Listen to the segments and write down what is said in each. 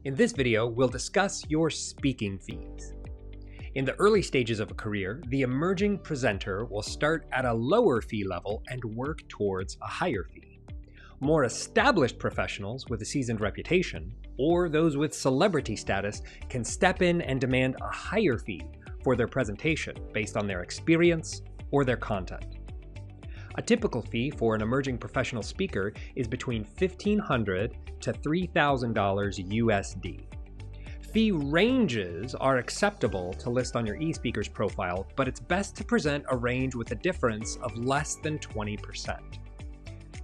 In this video, we'll discuss your speaking fees. In the early stages of a career, the emerging presenter will start at a lower fee level and work towards a higher fee. More established professionals with a seasoned reputation, or those with celebrity status, can step in and demand a higher fee for their presentation based on their experience or their content. A typical fee for an emerging professional speaker is between $1,500 to $3,000 USD. Fee ranges are acceptable to list on your eSpeakers profile, but it's best to present a range with a difference of less than 20%.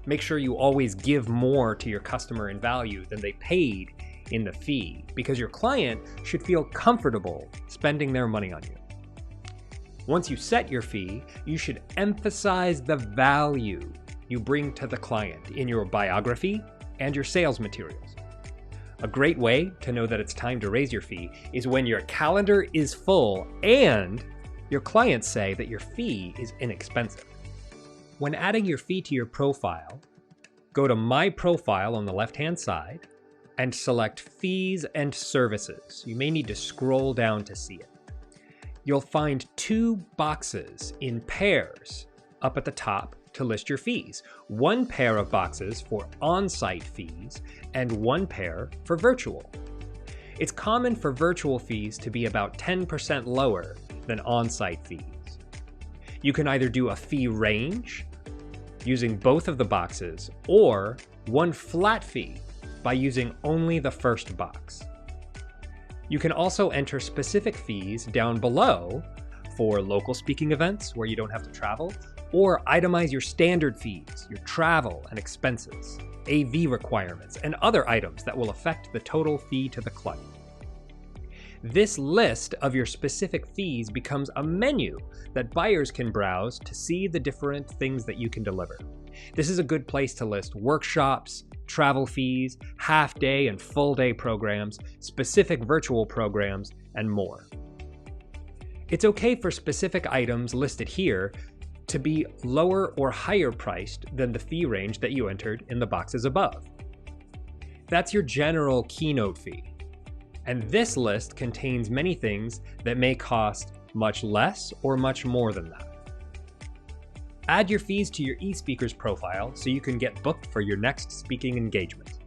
Make sure you always give more to your customer in value than they paid in the fee, because your client should feel comfortable spending their money on you. Once you set your fee, you should emphasize the value you bring to the client in your biography and your sales materials. A great way to know that it's time to raise your fee is when your calendar is full and your clients say that your fee is inexpensive. When adding your fee to your profile, go to My Profile on the left-hand side and select Fees and Services. You may need to scroll down to see it. You'll find two boxes in pairs up at the top to list your fees. One pair of boxes for on-site fees and one pair for virtual. It's common for virtual fees to be about 10% lower than on-site fees. You can either do a fee range using both of the boxes or one flat fee by using only the first box. You can also enter specific fees down below for local speaking events where you don't have to travel, or itemize your standard fees, your travel and expenses, AV requirements, and other items that will affect the total fee to the client. This list of your specific fees becomes a menu that buyers can browse to see the different things that you can deliver. This is a good place to list workshops, travel fees, half-day and full-day programs, specific virtual programs, and more. It's okay for specific items listed here to be lower or higher priced than the fee range that you entered in the boxes above. That's your general keynote fee. And this list contains many things that may cost much less or much more than that. Add your fees to your eSpeakers profile so you can get booked for your next speaking engagement.